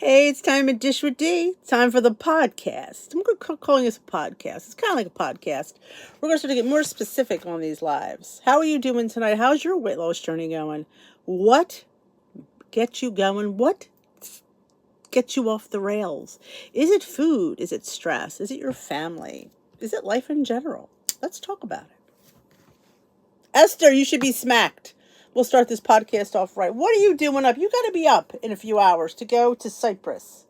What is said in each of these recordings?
Hey, it's time to dish with D. Time for the podcast. I'm calling this a podcast. It's kind of like a podcast. We're going to start to get more specific on these lives. How are you doing tonight? How's your weight loss journey going? What gets you going? What gets you off the rails? Is it food? Is it stress? Is it your family? Is it life in general? Let's talk about it. Esther, you should be smacked. We'll start this podcast off right. What are you doing up? You got to be up in a few hours to go to Cyprus.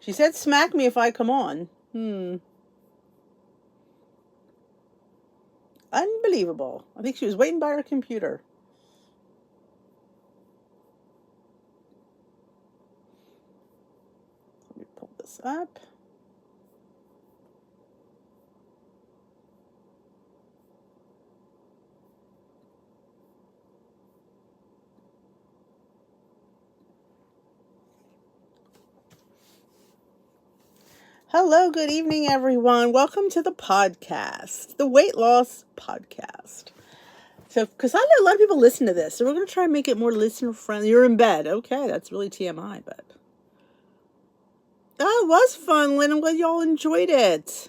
She said, smack me if I come on. Unbelievable. I think she was waiting by her computer. Let me pull this up. Hello, good evening, everyone. Welcome to the podcast, the weight loss podcast. So, because I know a lot of people listen to this, so we're going to try and make it more listener friendly. You're in bed. Okay, that's really TMI, but. Oh, it was fun, Lynn. I'm glad y'all enjoyed it.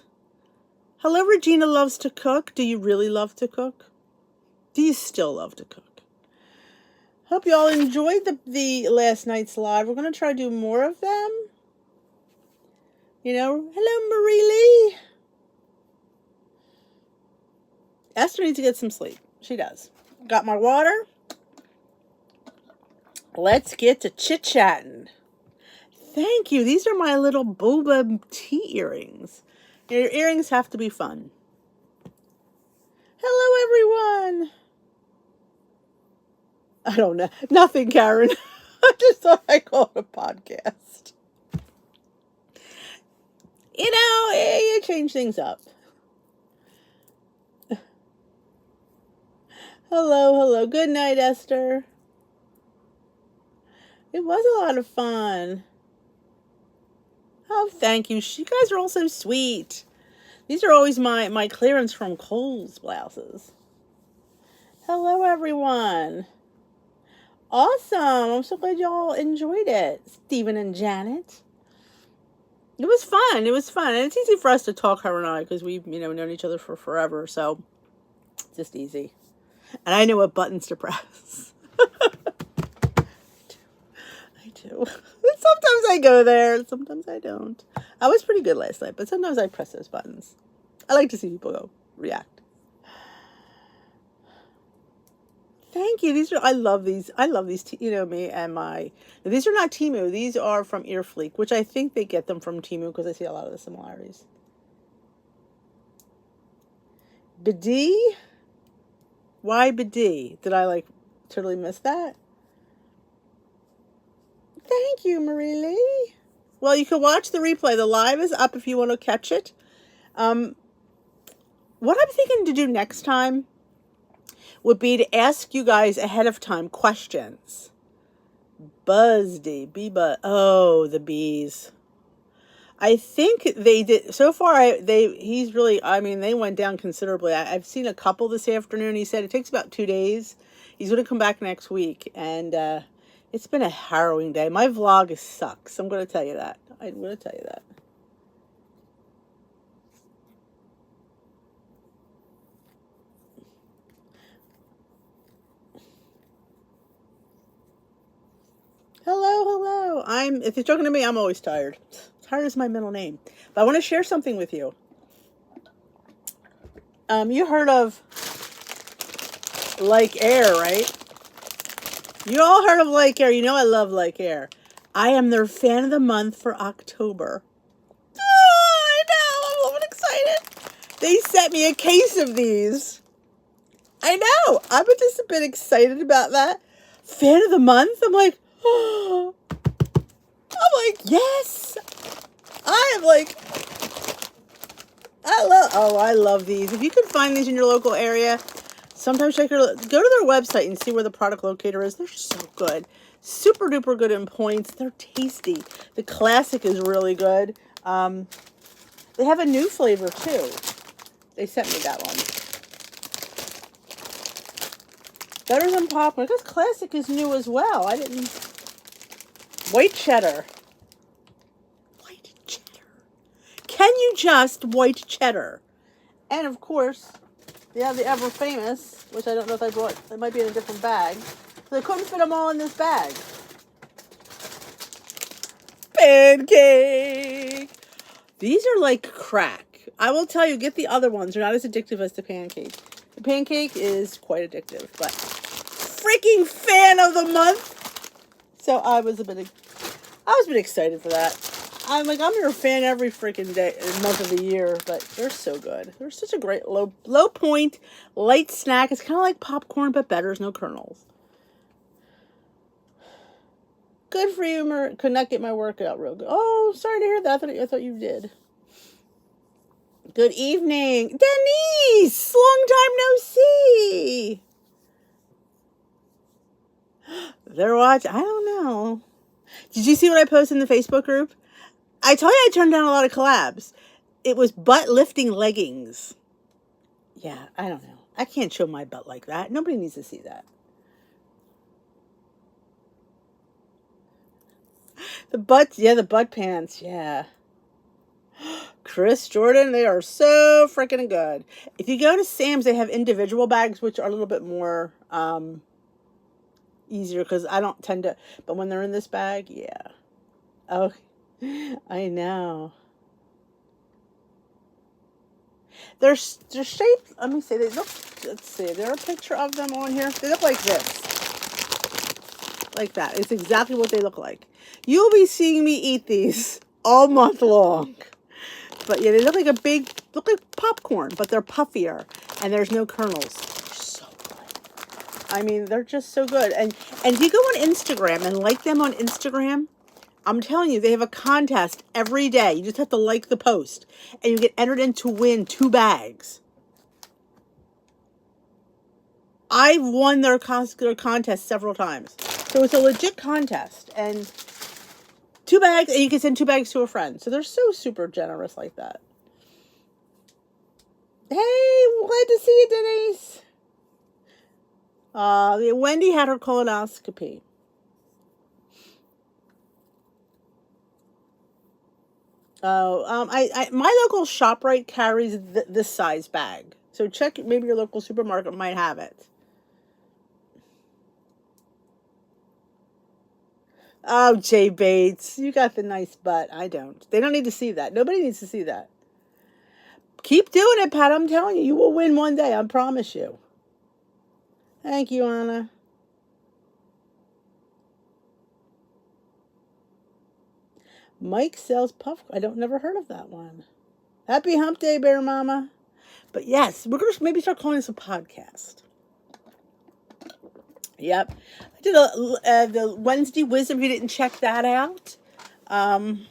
Hello, Regina loves to cook. Do you really love to cook? Do you still love to cook? Hope y'all enjoyed the last night's live. We're going to try to do more of them. You know, hello, Marie Lee. Esther needs to get some sleep. She does. Got my water. Let's get to chit-chatting. Thank you. These are my little boba tea earrings. Your earrings have to be fun. Hello, everyone. I don't know. Nothing, Karen. I just thought I'd call it a podcast. You know, you change things up. Hello. Good night, Esther. It was a lot of fun. Oh, thank you. You guys are all so sweet. These are always my clearance from Kohl's blouses. Hello, everyone. Awesome. I'm so glad y'all enjoyed it. Stephen and Janet. It was fun. And it's easy for us to talk, her and I, because we've, known each other for forever. So it's just easy. And I know what buttons to press. I do. Sometimes I go there. Sometimes I don't. I was pretty good last night, but sometimes I press those buttons. I like to see people react. Thank you. I love these. Me and these are not Temu. These are from Earfleek, which I think they get them from Temu because I see a lot of the similarities. Biddy? Why Biddy? Did I totally miss that? Thank you, Marie Lee. Well, you can watch the replay. The live is up if you want to catch it. What I'm thinking to do next time would be to ask you guys ahead of time questions. Buzzdy, oh, the bees. I think they did so far. They went down considerably. I've seen a couple this afternoon. He said it takes about 2 days. He's going to come back next week, and it's been a harrowing day. My vlog sucks. I'm going to tell you that. Hello. If you're talking to me, I'm always tired. Tired is my middle name. But I want to share something with you. You heard of Like Air, right? You all heard of Like Air. You know I love Like Air. I am their fan of the month for October. Oh, I know. I'm a little excited. They sent me a case of these. I know. I'm just a bit excited about that. Fan of the month? I'm like, oh. Yes. I love these. If you can find these in your local area, sometimes go to their website and see where the product locator is. They're so good. Super duper good in points. They're tasty. The classic is really good. They have a new flavor too. They sent me that one. Better than popcorn. Because classic is new as well. I didn't. White cheddar. White cheddar. Can you just white cheddar? And of course, yeah, the ever famous, which I don't know if I brought, it might be in a different bag. So I couldn't fit them all in this bag. Pancake. These are like crack. I will tell you, get the other ones. They're not as addictive as the pancake. The pancake is quite addictive, but freaking fan of the month. So I was a bit excited for that. I'm your fan every freaking day, month of the year, but they're so good. They're such a great low point, light snack. It's kind of like popcorn, but better. There's no kernels. Good for you, could not get my workout real good. Oh, sorry to hear that. I thought you did. Good evening. Denise! Long time no see. They're watching. I don't know. Did you see what I posted in the Facebook group? I told you I turned down a lot of collabs. It was butt lifting leggings. Yeah, I don't know. I can't show my butt like that. Nobody needs to see that. The butt pants, yeah. Chris Jordan, they are so freaking good. If you go to Sam's, they have individual bags, which are a little bit more easier because I don't tend to, but when they're in this bag, yeah. Oh, I know. They're shaped, let me see, let's see, there a picture of them on here? They look like this. Like that. It's exactly what they look like. You'll be seeing me eat these all month long. But yeah, they look like popcorn, but they're puffier and there's no kernels. They're so good. I mean, they're just so good. And if you go on Instagram and like them on Instagram, I'm telling you, they have a contest every day. You just have to like the post and you get entered in to win 2 bags. I've won their contest several times. So it's a legit contest. And 2 bags, and you can send 2 bags to a friend. So they're so super generous like that. Hey, glad to see you, Denise. Wendy had her colonoscopy. Oh, my local ShopRite carries this size bag. So check, maybe your local supermarket might have it. Oh, Jay Bates, you got the nice butt. I don't. They don't need to see that. Nobody needs to see that. Keep doing it, Pat. I'm telling you, you will win one day. I promise you. Thank you, Anna. Mike sells puff. I never heard of that one. Happy hump day, Bear Mama. But yes, we're going to maybe start calling this a podcast. Yep. I did the Wednesday Wisdom. If you didn't check that out. You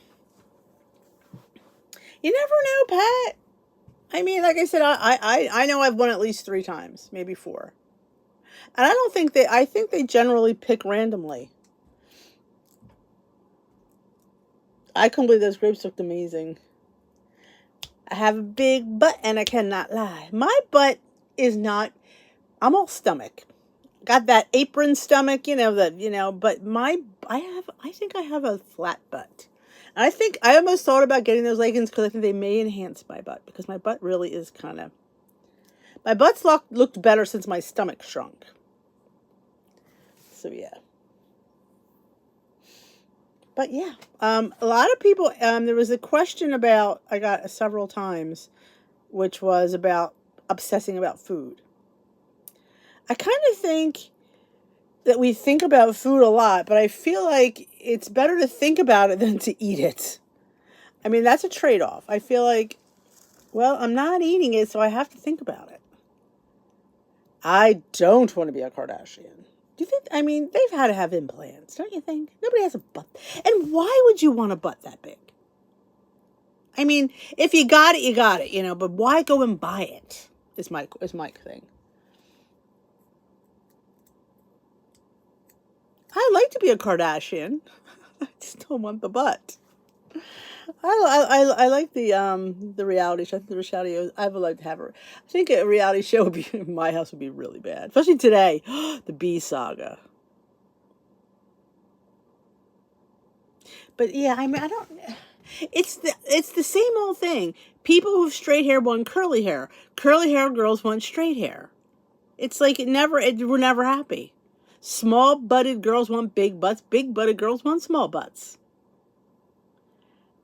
never know, Pat. I mean, like I said, I know I've won at least 3 times, maybe 4. And I think they generally pick randomly. I couldn't believe those grapes looked amazing. I have a big butt and I cannot lie. My butt is not, I'm all stomach. Got that apron stomach, but I think I have a flat butt. And I think I almost thought about getting those leggings because I think they may enhance my butt because my butt really is my butt's looked better since my stomach shrunk. So yeah. But yeah, a lot of people, there was a question I got several times, which was about obsessing about food. I kind of think that we think about food a lot, but I feel like it's better to think about it than to eat it. I mean, that's a trade-off. I feel like, well, I'm not eating it, so I have to think about it. I don't want to be a Kardashian. Do you think, I mean, they've had to have implants, don't you think? Nobody has a butt. And why would you want a butt that big? I mean, if you got it, you got it, but why go and buy it is my thing. I'd like to be a Kardashian. I just don't want the butt. I like the reality show. I think the reality, I would like to have I think a reality show would be in my house would be really bad, especially today. The Bee Saga. But yeah, I mean, I don't. It's the same old thing. People who have straight hair want curly hair. Curly hair girls want straight hair. It's like we're never happy. Small butted girls want big butts. Big butted girls want small butts.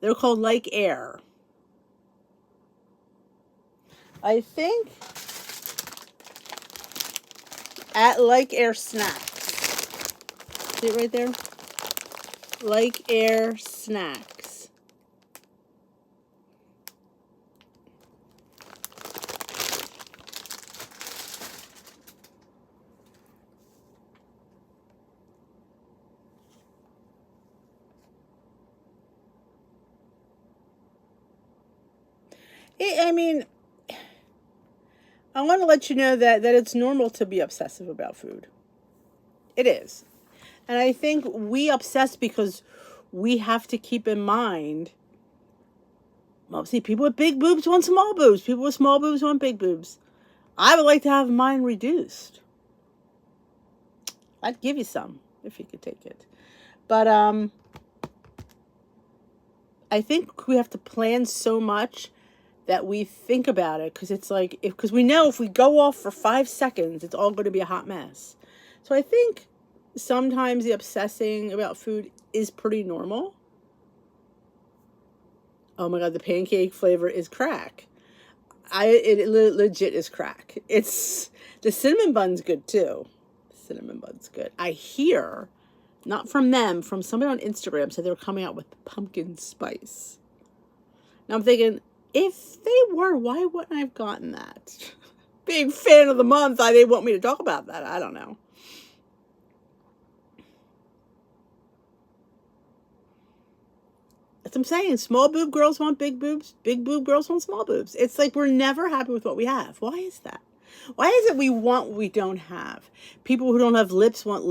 They're called like air. I think at Like Air Snacks. See it right there? Like Air Snacks. I mean, I want to let you know that it's normal to be obsessive about food. It is. And I think we obsess because we have to keep in mind, well, see, people with big boobs want small boobs. People with small boobs want big boobs. I would like to have mine reduced. I'd give you some if you could take it. But I think we have to plan so much that we think about it, because it's like, because we know if we go off for 5 seconds, it's all going to be a hot mess. So I think sometimes the obsessing about food is pretty normal. Oh my God, the pancake flavor is crack. It legit is crack. It's, the cinnamon bun's good too. Cinnamon bun's good. I hear, not from them, from somebody on Instagram, said they were coming out with pumpkin spice. Now I'm thinking, if they were, why wouldn't I have gotten that? Being fan of the month, they want me to talk about that. I don't know. That's what I'm saying. Small boob girls want big boobs. Big boob girls want small boobs. It's like we're never happy with what we have. Why is that? Why is it we want what we don't have? People who don't have lips want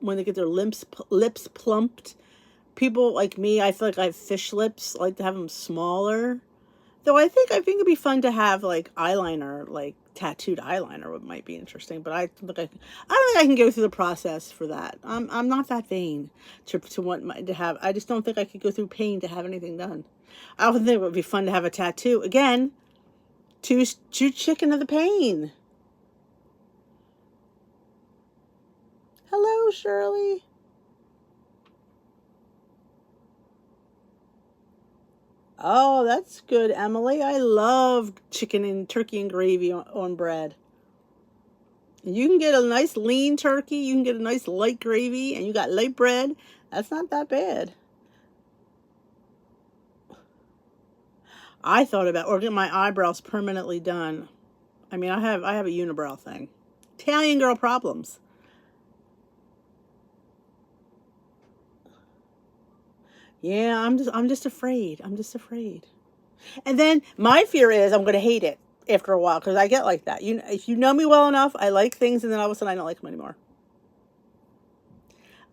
when they get their lips plumped. People like me, I feel like I have fish lips. I like to have them smaller. Though I think it'd be fun to have like eyeliner, like tattooed eyeliner might be interesting. But I don't think I can go through the process for that. I'm not that vain to want to have. I just don't think I could go through pain to have anything done. I often think it would be fun to have a tattoo. Again, too chicken of the pain. Hello, Shirley. Oh, that's good, Emily. I love chicken and turkey and gravy on bread. You can get a nice lean turkey, you can get a nice light gravy, and you got light bread. That's not that bad. I thought about or get my eyebrows permanently done. I mean, I have a unibrow thing. Italian girl problems. Yeah, I'm just afraid. I'm just afraid. And then my fear is I'm going to hate it after a while, because I get like that. If you know me well enough, I like things, and then all of a sudden I don't like them anymore.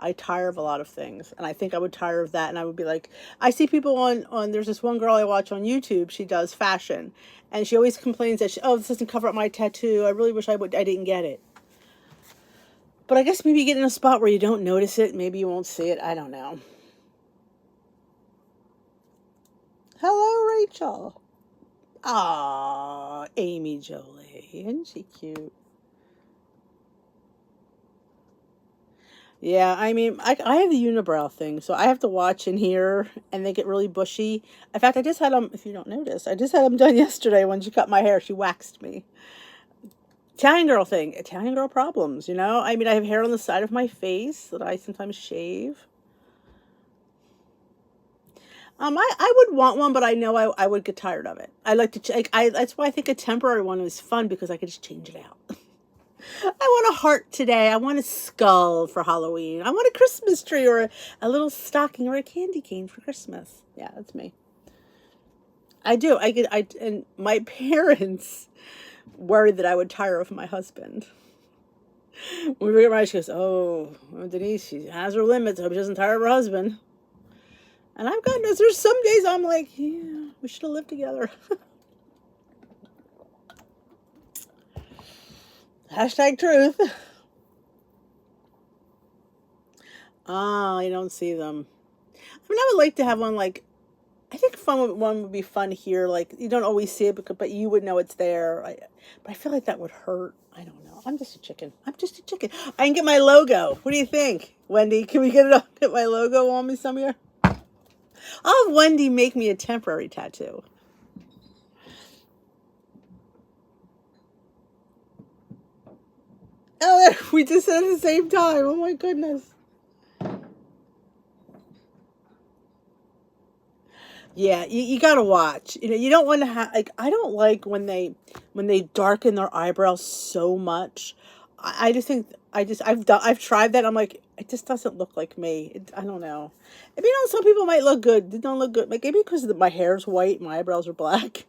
I tire of a lot of things, and I think I would tire of that, and I would be like, I see people on there's this one girl I watch on YouTube. She does fashion, and she always complains that this doesn't cover up my tattoo. I really wish I didn't get it. But I guess maybe you get in a spot where you don't notice it. Maybe you won't see it. I don't know. Hello, Rachel. Ah, Amy Jolie. Isn't she cute? Yeah, I mean, I have the unibrow thing, so I have to watch in here, and they get really bushy. In fact, I just had them, if you don't notice, I just had them done yesterday when she cut my hair. She waxed me. Italian girl thing. Italian girl problems, you know? I mean, I have hair on the side of my face that I sometimes shave. I would want one, but I know I would get tired of it. I like to, that's why I think a temporary one is fun, because I could just change it out. I want a heart today. I want a skull for Halloween. I want a Christmas tree, or a little stocking, or a candy cane for Christmas. Yeah, that's me. I do. And my parents worried that I would tire of my husband. When we get married, she goes, "Oh, Denise, she has her limits. I hope she doesn't tire of her husband." And I've gotten this. There's some days I'm like, yeah, we should have lived together. Hashtag truth. Ah, I don't see them. I mean, I would like to have one like, I think one would be fun here. Like you don't always see it, but you would know it's there. But I feel like that would hurt. I don't know. I'm just a chicken. I'm just a chicken. I can get my logo. What do you think, Wendy? Can we get my logo on me some year? I'll have Wendy make me a temporary tattoo. Oh, we just said at the same time. Oh my goodness. Yeah, you gotta watch. You don't want to have like I don't like when they darken their eyebrows so much. I just think I've tried that. I'm like it just doesn't look like me. I don't know. I mean, some people might look good. They don't look good. Like maybe because my hair's white, my eyebrows are black.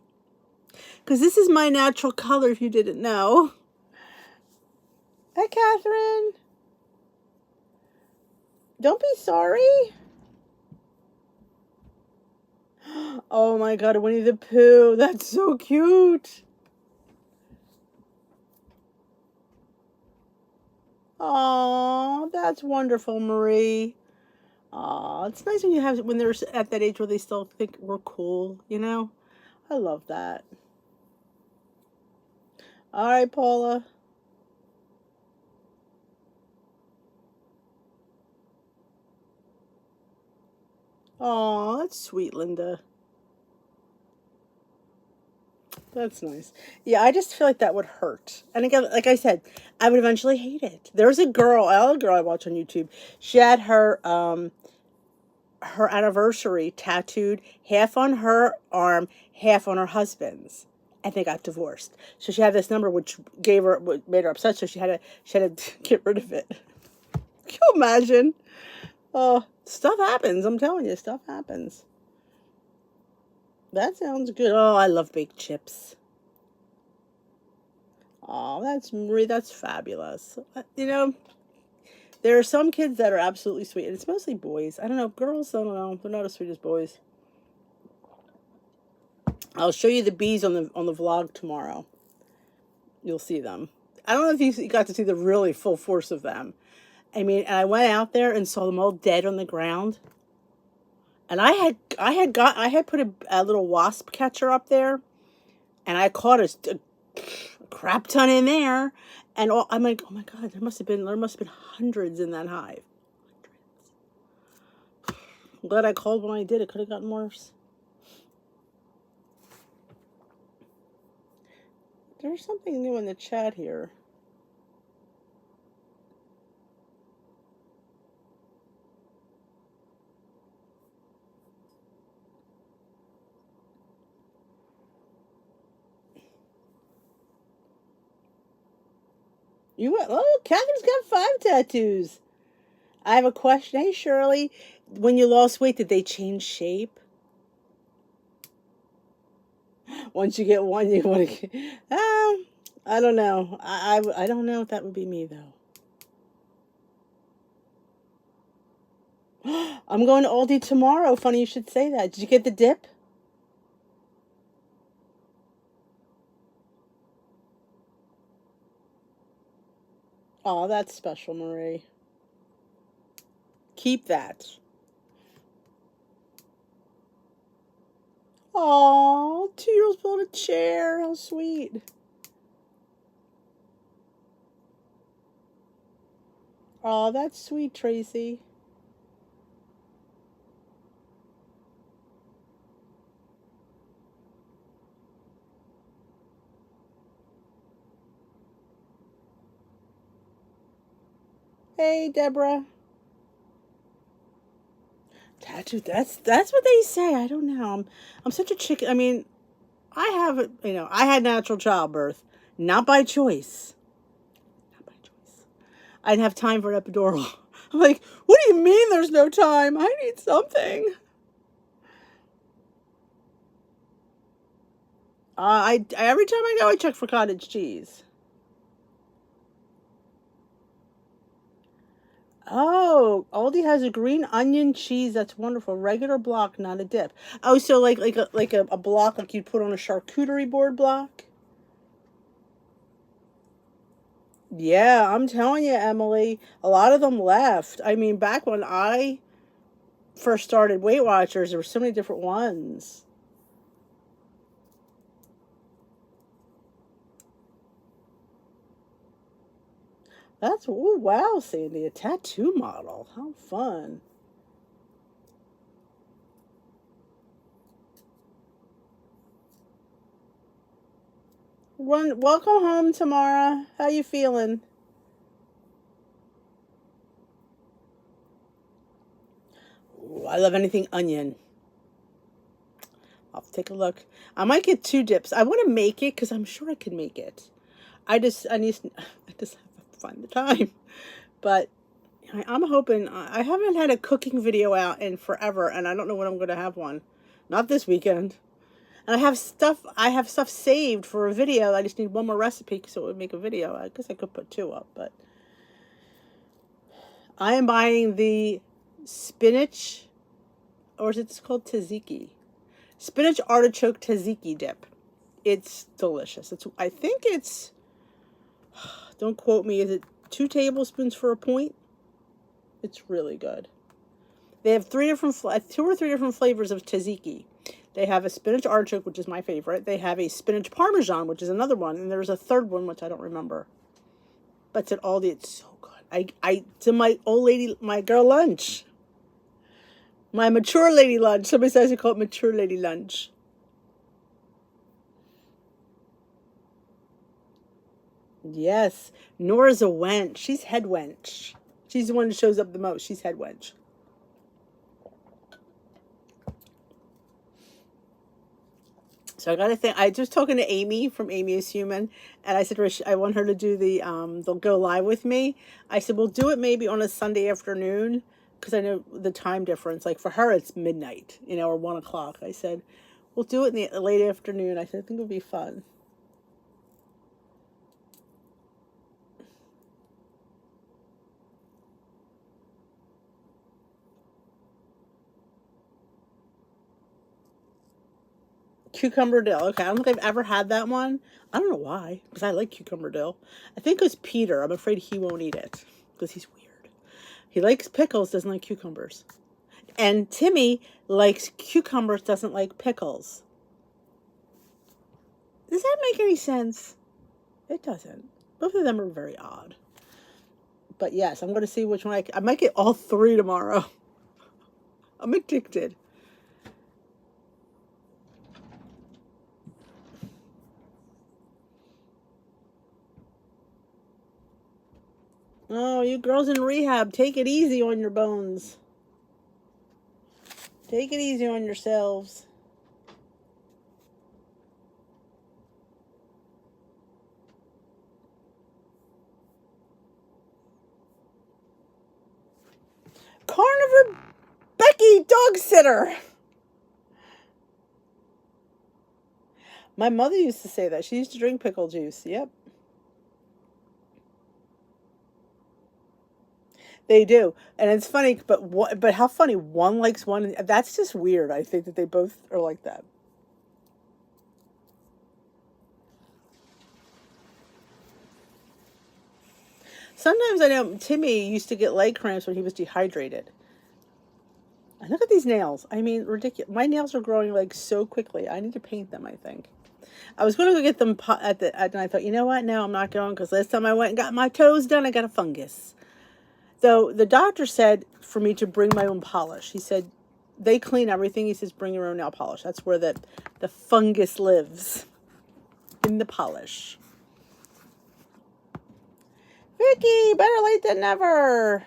Because this is my natural color. If you didn't know. Hi, Catherine. Don't be sorry. Oh my God, Winnie the Pooh. That's so cute. Oh, that's wonderful, Marie. Oh, it's nice when when they're at that age where they still think we're cool, you know? I love that. All right, Paula. Oh, that's sweet, Linda. That's nice. Yeah, I just feel like that would hurt. And again, like I said, I would eventually hate it. There's another girl I watch on YouTube. She had her anniversary tattooed half on her arm, half on her husband's, and they got divorced. So she had this number, which made her upset. So she had to get rid of it. Can you imagine? Oh, stuff happens. I'm telling you, stuff happens. That sounds good. Oh, I love baked chips. Oh, that's fabulous. There are some kids that are absolutely sweet, and it's mostly boys. I don't know, girls. I don't know. They're not as sweet as boys. I'll show you the bees on the vlog tomorrow. You'll see them. I don't know if you got to see the really full force of them. I mean, and I went out there and saw them all dead on the ground. And I had put a little wasp catcher up there, and I caught a crap ton in there. And I'm like, oh my God, there must have been hundreds in that hive. I'm glad I called when I did. It could have gotten worse. There's something new in the chat here. Catherine's got 5 tattoos. I have a question. Hey, Shirley, when you lost weight, did they change shape? Once you get one, you want to get... I don't know. I don't know if that would be me, though. I'm going to Aldi tomorrow. Funny you should say that. Did you get the dip? Oh, that's special, Marie. Keep that. Oh, 2-year-olds pulling a chair. How sweet. Oh, that's sweet, Tracy. Hey, Deborah. Tattoo. That's what they say. I don't know. I'm such a chicken. I mean, I had natural childbirth, not by choice. Not by choice. I didn't have time for an epidural. I'm like, what do you mean there's no time? I need something. Every time I go, I check for cottage cheese. Oh, Aldi has a green onion cheese. That's wonderful. Regular block, not a dip. Oh, so like a block like you'd put on a charcuterie board block. Yeah, I'm telling you, Emily, a lot of them left. I mean, back when I first started Weight Watchers, there were so many different ones. That's, oh wow, Sandy, a tattoo model. How fun. Welcome home, Tamara. How you feeling? Ooh, I love anything onion. I'll take a look. I might get 2 dips. I want to make it because I'm sure I can make it. I just have to find the time. But I'm hoping. I haven't had a cooking video out in forever, and I don't know when I'm going to have one. Not this weekend. And I have stuff saved for a video. I just need one more recipe so it would make a video. I guess I could put 2 up, but I am buying the spinach, or is it called tzatziki? Spinach artichoke tzatziki dip. It's delicious. I think it's, don't quote me, is it 2 tablespoons for a point? It's really good. They have 2 or 3 different flavors of tzatziki. They have a spinach artichoke, which is my favorite. They have a spinach parmesan, which is another one, and there's a third one which I don't remember. But it's at Aldi. It's so good. To my old lady, my girl lunch. My mature lady lunch. Somebody says I call it mature lady lunch. Yes. Nora's a wench. She's head wench. She's the one who shows up the most. She's head wench. So I gotta think. I was talking to Amy from Amy is Human, and I said I want her to do they'll go live with me. I said we'll do it maybe on a Sunday afternoon because I know the time difference. Like for her, it's midnight, or 1 o'clock. I said we'll do it in the late afternoon. I said I think it'll be fun. Cucumber dill. Okay, I don't think I've ever had that one. I don't know why, because I like cucumber dill. I think it was Peter. I'm afraid he won't eat it because he's weird. He likes pickles, doesn't like cucumbers. And Timmy likes cucumbers, doesn't like pickles. Does that make any sense? It doesn't. Both of them are very odd. But yes, I'm going to see which one I might get all 3 tomorrow. I'm addicted. Oh, you girls in rehab, take it easy on your bones. Take it easy on yourselves. Carnivore Becky, dog sitter. My mother used to say that. She used to drink pickle juice. Yep. They do. And it's funny, but how funny. One likes one. That's just weird. I think that they both are like that. Sometimes I know Timmy used to get leg cramps when he was dehydrated. And look at these nails. I mean, ridiculous. My nails are growing like so quickly. I need to paint them, I think. I was going to go get them and I thought, you know what? No, I'm not going because last time I went and got my toes done, I got a fungus. So the doctor said for me to bring my own polish. He said, they clean everything. He says, bring your own nail polish. That's where the fungus lives, in the polish. Vicky, better late than never.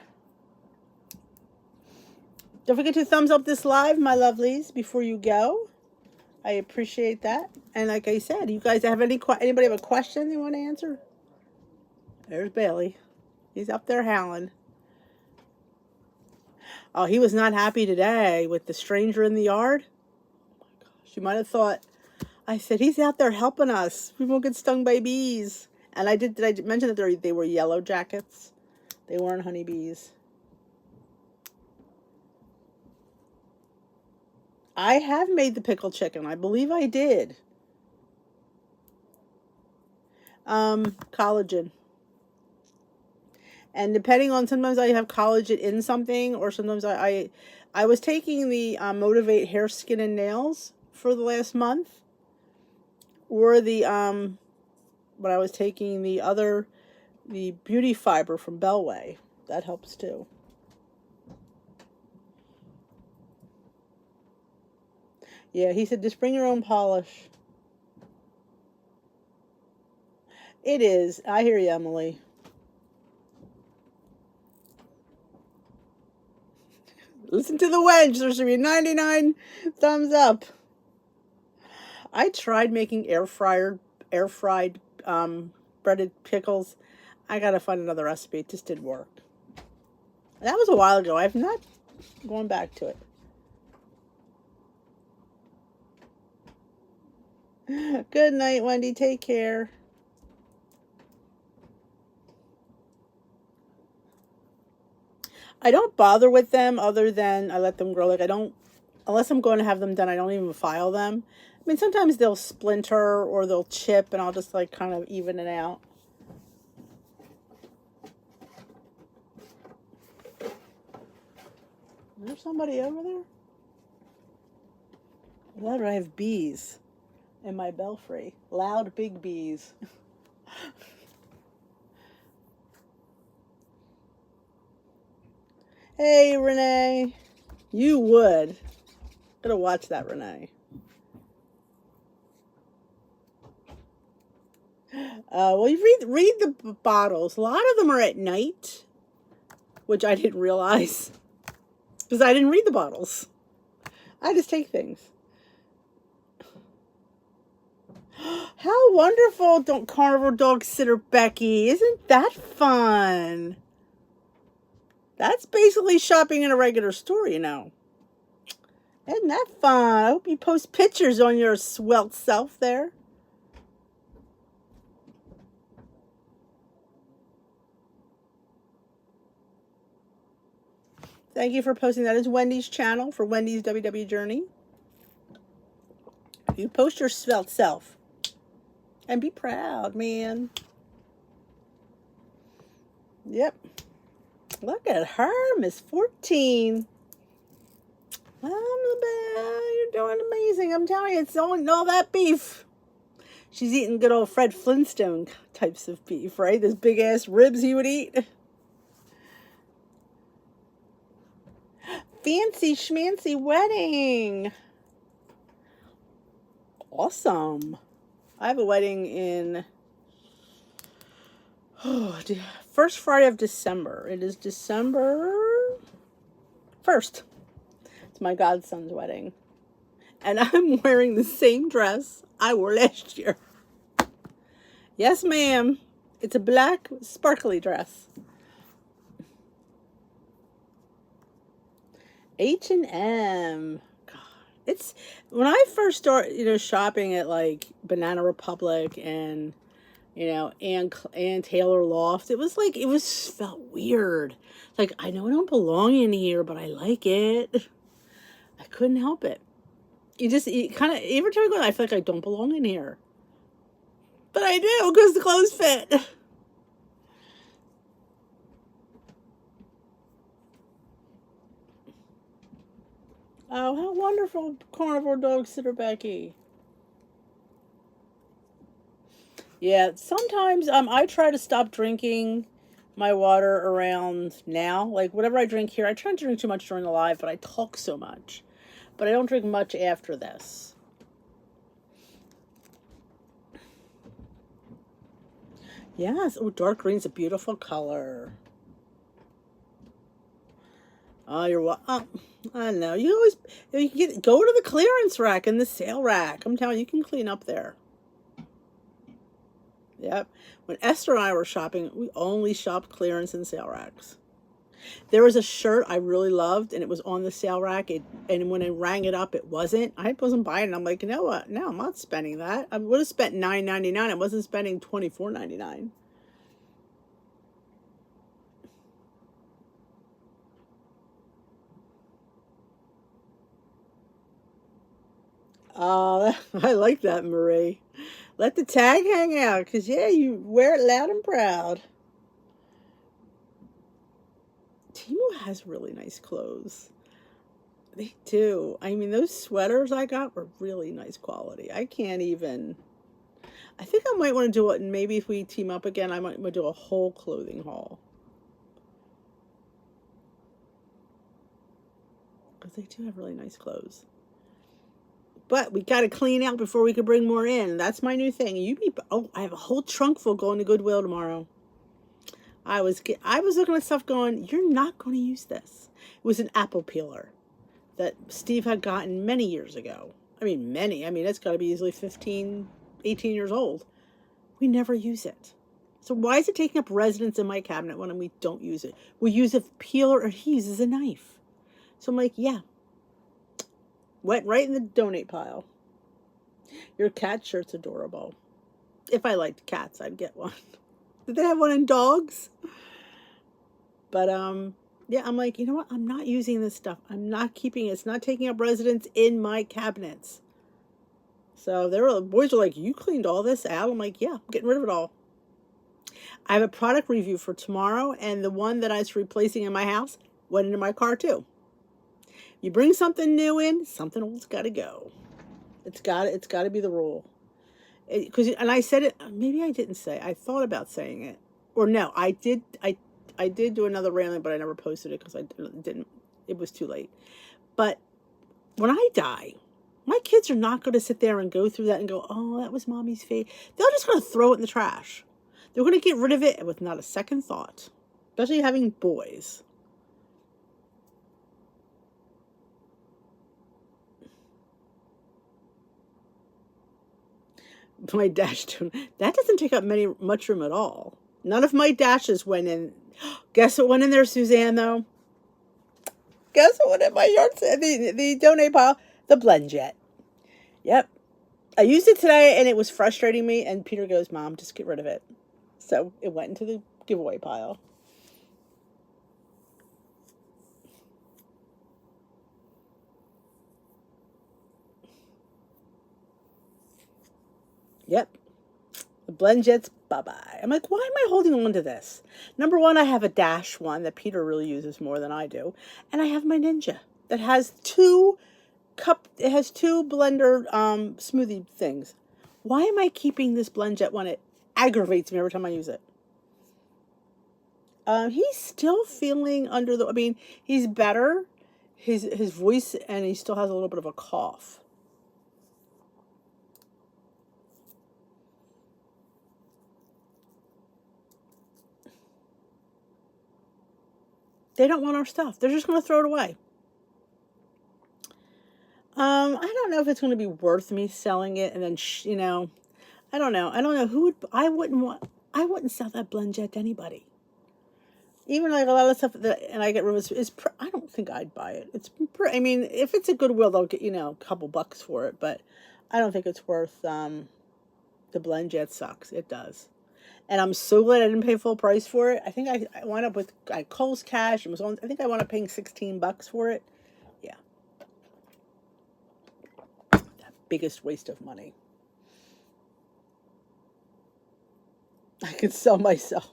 Don't forget to thumbs up this live, my lovelies, before you go. I appreciate that. And like I said, you guys have anybody have a question they want to answer? There's Bailey. He's up there howling. Oh, he was not happy today with the stranger in the yard. Oh my gosh, you might have thought, I said, he's out there helping us. We won't get stung by bees. And did I mention that they were yellow jackets? They weren't honeybees. I have made the pickled chicken. I believe I did. Collagen. And depending on, sometimes I have collagen in something, or sometimes I was taking the Motivate Hair, Skin, and Nails for the last month, or but I was taking the Beauty Fiber from Bellway. That helps too. Yeah, he said just bring your own polish. It is. I hear you, Emily. Listen to the wedge. There should be 99 thumbs up. I tried making air fried breaded pickles. I gotta find another recipe. It just didn't work. That was a while ago. I've not gone back to it. Good night, Wendy. Take care. I don't bother with them other than I let them grow. Like I don't, unless I'm going to have them done, I don't even file them. I mean, sometimes they'll splinter or they'll chip and I'll just like kind of even it out. Is there somebody over there? Why do I have bees in my belfry? Loud big bees. Hey, Renee. You would. Gotta watch that, Renee. Well, you read the bottles. A lot of them are at night, which I didn't realize because I didn't read the bottles. I just take things. How wonderful, carnivore dog sitter Becky. Isn't that fun? That's basically shopping in a regular store, you know. Isn't that fun? I hope you post pictures on your svelte self there. Thank you for posting. That is Wendy's channel for Wendy's WW Journey. You post your svelte self. And be proud, man. Yep. Look at her, Miss 14. You're doing amazing. I'm telling you, it's all that beef. She's eating good old Fred Flintstone types of beef, right? Those big ass ribs he would eat. Fancy schmancy wedding. Awesome. I have a wedding in first Friday of December. It is December 1st. It's my godson's wedding. And I'm wearing the same dress I wore last year. Yes, ma'am. It's a black, sparkly dress. H&M. God, it's when I first started, shopping at like Banana Republic and, Ann Taylor Loft. It felt weird. Like I know I don't belong in here, but I like it. I couldn't help it. You kind of every time I go, I feel like I don't belong in here, but I do because the clothes fit. Oh, how wonderful, carnivore dog sitter Becky. Yeah, sometimes I try to stop drinking my water around now. Like whatever I drink here, I try not to drink too much during the live, but I talk so much. But I don't drink much after this. Yes, oh, dark green's a beautiful color. Oh, I don't know. You can go to the clearance rack and the sale rack. I'm telling you, you can clean up there. Yep. When Esther and I were shopping, we only shopped clearance and sale racks. There was a shirt I really loved, and it was on the sale rack. And when I rang it up, it wasn't. I wasn't buying it. I'm like, you know what? No, I'm not spending that. I would have spent $9.99. I wasn't spending $24.99. Oh, I like that, Marie. Let the tag hang out, because, yeah, you wear it loud and proud. Temu has really nice clothes. They do. I mean, those sweaters I got were really nice quality. I can't even. I think I might want to do it, and maybe if we team up again, I might want to do a whole clothing haul. Because they do have really nice clothes. But we got to clean out before we can bring more in. That's my new thing. I have a whole trunk full going to Goodwill tomorrow. I was looking at stuff going, you're not going to use this. It was an apple peeler that Steve had gotten many years ago. I mean, it's got to be easily 15, 18 years old. We never use it. So why is it taking up residence in my cabinet when we don't use it? We use a peeler, or he uses a knife. So I'm like, yeah. Went right in the donate pile. Your cat shirt's adorable. If I liked cats, I'd get one. Did they have one in dogs? But, yeah, I'm like, you know what? I'm not using this stuff. I'm not keeping it. It's not taking up residence in my cabinets. So the boys are like, you cleaned all this out? I'm like, yeah, I'm getting rid of it all. I have a product review for tomorrow, and the one that I was replacing in my house went into my car too. You bring something new in, something old's got to go. It's got to be the rule. And I said it. Maybe I didn't say. I thought about saying it, or no, I did. I did do another railing, but I never posted it because I didn't. It was too late. But when I die, my kids are not going to sit there and go through that and go, "Oh, that was mommy's fate." They're just going to throw it in the trash. They're going to get rid of it with not a second thought, especially having boys. My dash too. That doesn't take up much room at all. None of my dashes went in. Guess what went in there, Suzanne, though? Guess what went in my yard? The donate pile? The blend jet. Yep. I used it today, and it was frustrating me, and Peter goes, Mom, just get rid of it. So it went into the giveaway pile. Yep. The blend jets, bye-bye. I'm like, why am I holding on to this? Number one, I have a Dash one that Peter really uses more than I do. And I have my Ninja that has two blender smoothie things. Why am I keeping this blend jet one? It aggravates me every time I use it. He's still feeling he's better. His voice, and he still has a little bit of a cough. They don't want our stuff. They're just going to throw it away. I don't know if it's going to be worth me selling it, and then I don't know. I don't know who would. I wouldn't sell that blend jet to anybody. Even like a lot of stuff and I get rid of is. I don't think I'd buy it. I mean, if it's a Goodwill, they'll get a couple bucks for it, but I don't think it's worth. The blend jet sucks. It does. And I'm so glad I didn't pay full price for it. I think I wound up with Kohl's cash. I think I wound up paying $16 for it. Yeah. That biggest waste of money. I could sell myself.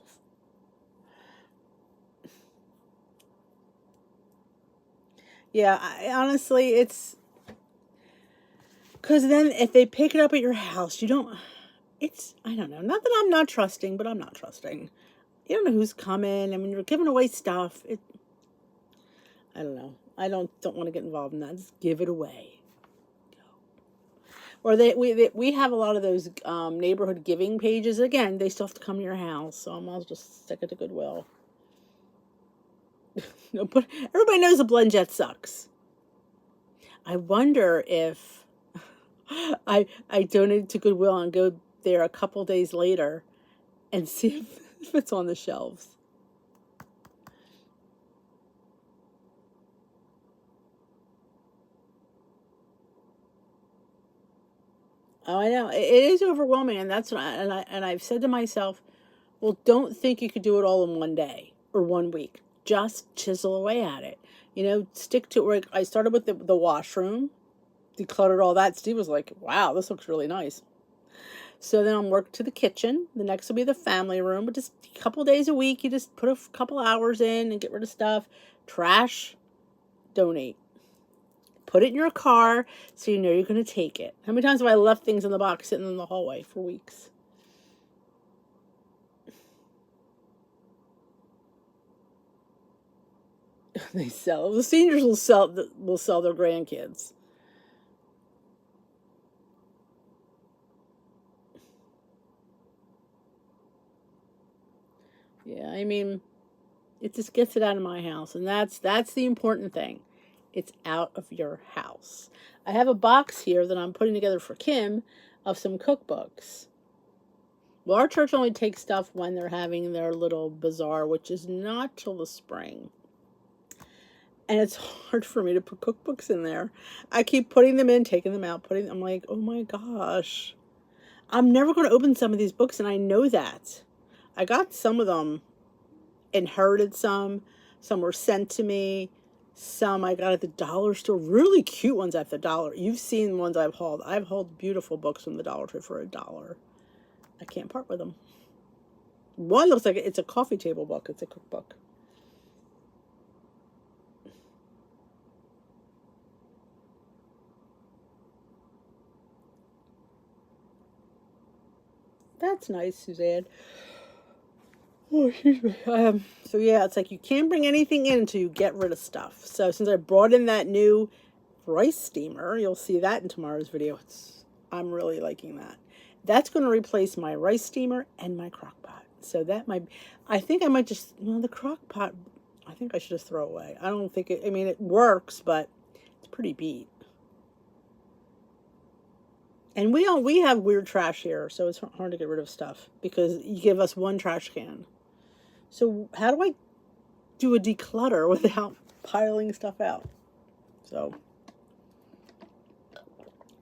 Yeah, honestly, it's because then if they pick it up at your house, you don't. I don't know. Not that I'm not trusting, but I'm not trusting. You don't know who's coming. I mean, you're giving away stuff. I don't know. I don't want to get involved in that. Just give it away. Or we have a lot of those neighborhood giving pages. Again, they still have to come to your house, so I might as well just stick it to Goodwill. But everybody knows the blend jet sucks. I wonder if I donate to Goodwill and go there a couple days later and see if it's on the shelves. Oh, I know. It is overwhelming, and that's what I've said to myself, well, don't think you could do it all in one day or 1 week. Just chisel away at it. Stick to it. I started with the washroom, decluttered all that. Steve was like, wow, this looks really nice. So then I'll work to the kitchen. The next will be the family room. But just a couple days a week, you just put a couple hours in and get rid of stuff. Trash, donate. Put it in your car so you know you're going to take it. How many times have I left things in the box sitting in the hallway for weeks? They sell. The seniors will sell their grandkids. Yeah, I mean, it just gets it out of my house, and that's the important thing. It's out of your house. I have a box here that I'm putting together for Kim of some cookbooks. Well, our church only takes stuff when they're having their little bazaar, which is not till the spring. And it's hard for me to put cookbooks in there. I keep putting them in, taking them out, I'm like, oh my gosh. I'm never going to open some of these books, and I know that. I got some of them, inherited some were sent to me, some I got at the dollar store, really cute ones at the dollar. You've seen ones I've hauled. I've hauled beautiful books from the Dollar Tree for $1. I can't part with them. One looks like it's a coffee table book. It's a cookbook. That's nice, Suzanne. Oh, excuse me. So yeah, it's like you can't bring anything in until you get rid of stuff. So since I brought in that new rice steamer, you'll see that in tomorrow's video. I'm really liking that. That's going to replace my rice steamer and my crock pot. So that I think I might just, the crock pot, I think I should just throw away. I don't think it, I mean, it works, but it's pretty beat. And we have weird trash here, so it's hard to get rid of stuff because you give us one trash can. So how do I do a declutter without piling stuff out? So,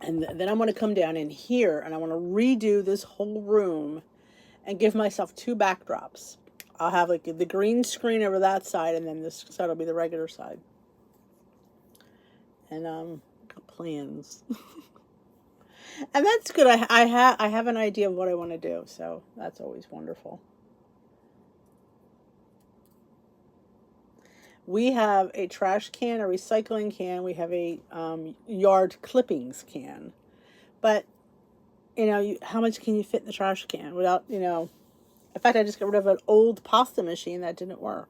and then I'm going to come down in here and I want to redo this whole room and give myself 2 backdrops. I'll have like the green screen over that side, and then this side will be the regular side. And got plans. And that's good. I have an idea of what I want to do, so that's always wonderful. We have a trash can, a recycling can. We have a yard clippings can. But, how much can you fit in the trash can without, in fact, I just got rid of an old pasta machine that didn't work.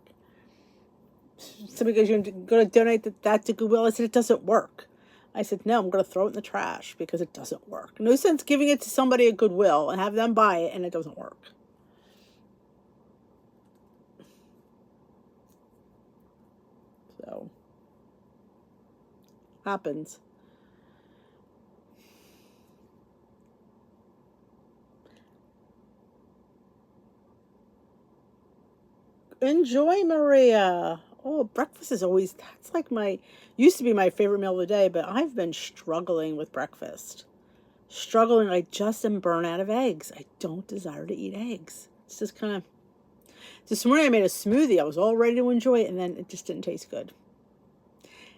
Somebody goes, you're going to donate that to Goodwill? I said, it doesn't work. I said, no, I'm going to throw it in the trash because it doesn't work. No sense giving it to somebody at Goodwill and have them buy it and it doesn't work. So, happens. Enjoy, Maria. Oh, breakfast is always, that's like used to be my favorite meal of the day, but I've been struggling with breakfast. I just am burnt out of eggs. I don't desire to eat eggs. It's just kind of, this morning I made a smoothie. I was all ready to enjoy it, and then it just didn't taste good.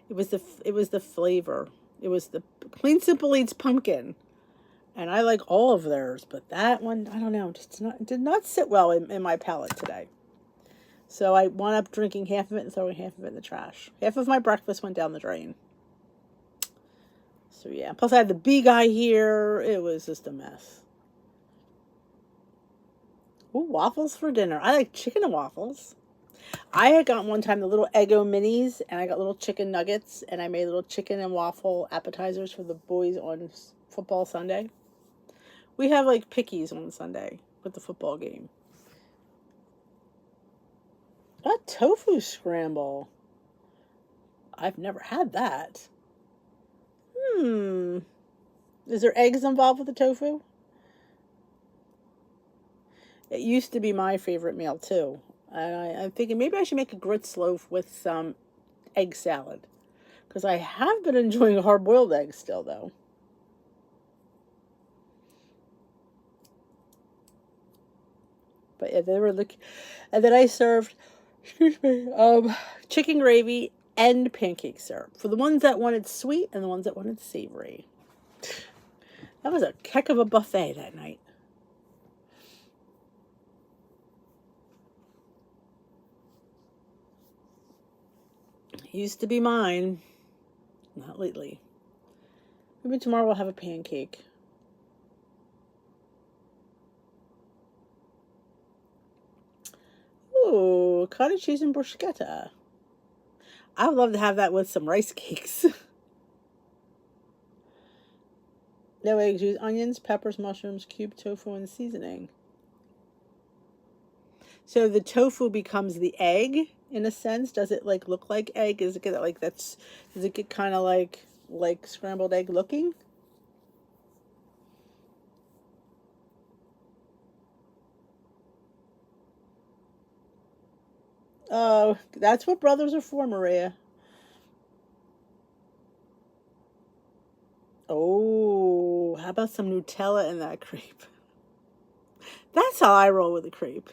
It was the flavor. It was the Clean Simple Eats pumpkin. And I like all of theirs, but that one, I don't know, did not sit well in my palate today. So I wound up drinking half of it and throwing half of it in the trash. Half of my breakfast went down the drain. So yeah, plus I had the bee guy here. It was just a mess. Ooh, waffles for dinner. I like chicken and waffles. I had gotten one time the little Eggo minis, and I got little chicken nuggets, and I made little chicken and waffle appetizers for the boys on football Sunday. We have like pickies on Sunday with the football game. A tofu scramble. I've never had that. Is there eggs involved with the tofu? It used to be my favorite meal too. And I'm thinking maybe I should make a grits loaf with some egg salad. Because I have been enjoying hard-boiled eggs still, though. But yeah, they were and then I served, chicken gravy and pancake syrup for the ones that wanted sweet and the ones that wanted savory. That was a heck of a buffet that night. Used to be mine. Not lately. Maybe tomorrow we'll have a pancake. Ooh, cottage cheese and bruschetta. I would love to have that with some rice cakes. No eggs. Use onions, peppers, mushrooms, cubed tofu, and seasoning. So the tofu becomes the egg in a sense. Does it like look like egg? Is it get like that's? Does it get kind of like scrambled egg looking? Oh, that's what brothers are for, Maria. Oh, how about some Nutella in that crepe? That's how I roll with a crepe.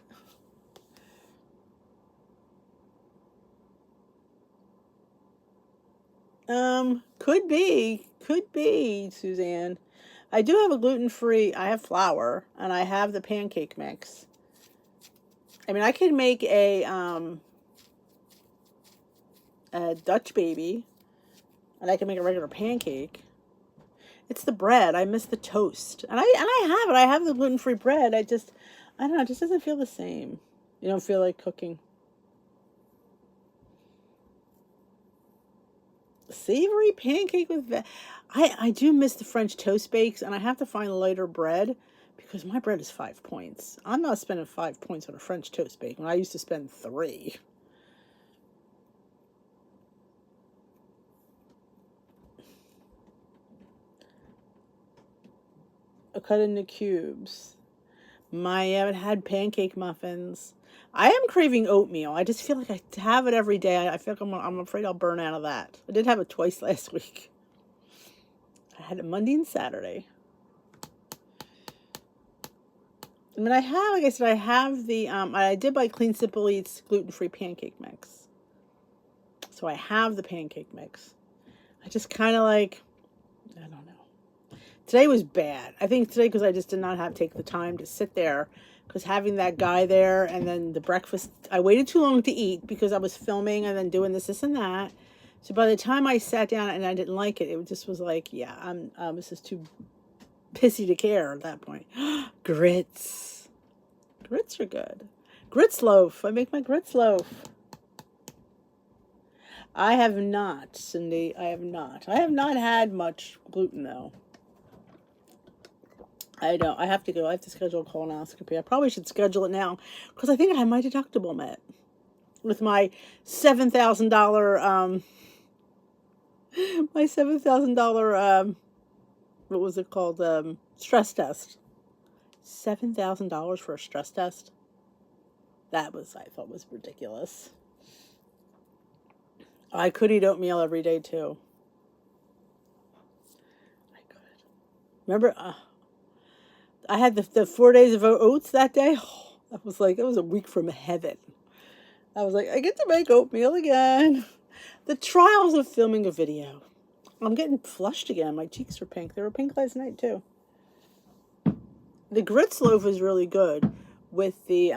Could be, Suzanne. I do have a gluten-free, I have flour, and I have the pancake mix. I mean, I could make a Dutch baby, and I can make a regular pancake. It's the bread. I miss the toast. And I have it. I have the gluten-free bread. I don't know, it just doesn't feel the same. You don't feel like cooking. Savory pancake with I do miss the French toast bakes, and I have to find lighter bread because my bread is 5 points. I'm not spending 5 points on a French toast bake when I used to spend 3. I cut into cubes. I haven't had pancake muffins. I am craving oatmeal. I just feel like I have it every day. I feel like I'm afraid I'll burn out of that. I did have it twice last week. I had it Monday and Saturday. I mean, like I said, I have the, I did buy Clean Simple Eats gluten-free pancake mix. So I have the pancake mix. I just kind of like, I don't know. Today was bad. I think today because I just did not take the time to sit there. Because having that guy there and then the breakfast, I waited too long to eat because I was filming and then doing this and that. So by the time I sat down and I didn't like it, it just was like, yeah, this is too pissy to care at that point. Grits. Grits are good. Grits loaf. I make my grits loaf. I have not, Cindy. I have not. I have not had much gluten though. I don't. I have to go. I have to schedule a colonoscopy. I probably should schedule it now because I think I have my deductible met with my $7,000 my $7,000 what was it called, stress test. $7,000 for a stress test. That was, I thought, was ridiculous. I could eat oatmeal every day too. I could. Remember, I had the 4 days of oats that day. Oh, that was like, it was a week from heaven. I was like, I get to make oatmeal again. The trials of filming a video. I'm getting flushed again. My cheeks are pink. They were pink last night too. The grits loaf is really good with the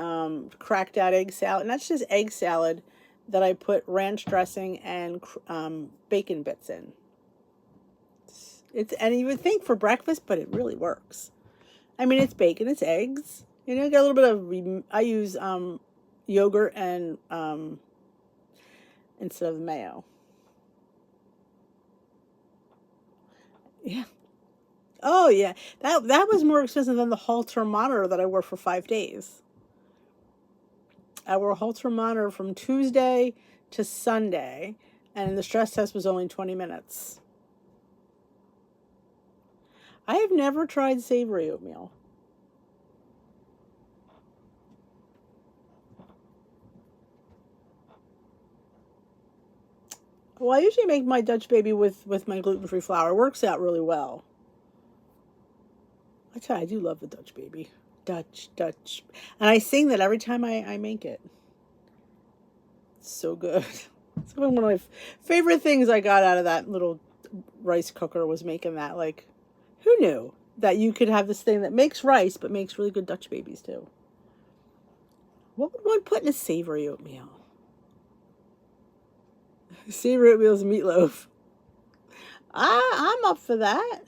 cracked out egg salad. And that's just egg salad that I put ranch dressing and bacon bits in. And you would think for breakfast, but it really works. I mean, it's bacon, it's eggs. You know, got a little bit of, I use yogurt and instead of mayo. Yeah. Oh yeah, that was more expensive than the Halter monitor that I wore for 5 days. I wore a Halter monitor from Tuesday to Sunday, and the stress test was only 20 minutes. I have never tried savory oatmeal. Well, I usually make my Dutch baby with my gluten-free flour. It works out really well. I tell you, I do love the Dutch baby. Dutch. And I sing that every time I make it. It's so good. It's one of my favorite things I got out of that little rice cooker was making that. Like, who knew that you could have this thing that makes rice but makes really good Dutch babies too? What would one put in a savory oatmeal? Savory oatmeal is meatloaf. I'm up for that.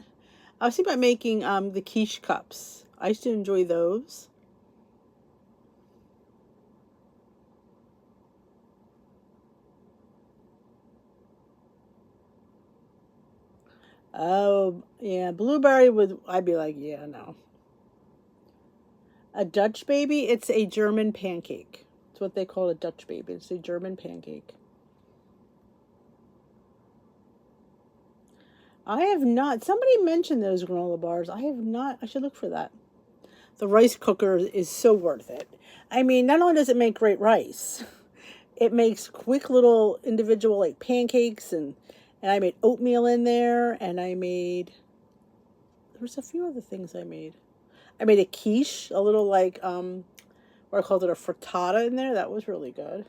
I was thinking about making the quiche cups. I used to enjoy those. Oh, yeah, blueberry would, I'd be like, yeah, no. A Dutch baby, it's a German pancake. It's what they call a Dutch baby. It's a German pancake. I have not. Somebody mentioned those granola bars. I have not. I should look for that. The rice cooker is so worth it. I mean, not only does it make great rice, it makes quick little individual like pancakes and I made oatmeal in there and I made there was a few other things I made. I made a quiche, a little like or I called it a frittata in there. That was really good.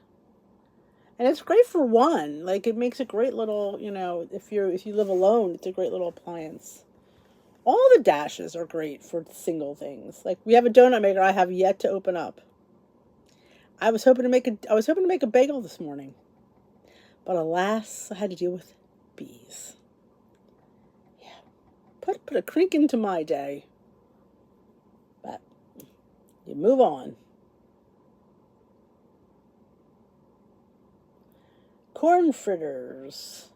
And it's great for one. Like it makes a great little, if you live alone, it's a great little appliance. All the dashes are great for single things. Like we have a donut maker I have yet to open up. I was hoping to make a bagel this morning. But alas, I had to deal with bees. Yeah. Put a creak into my day. But you move on. Corn fritters.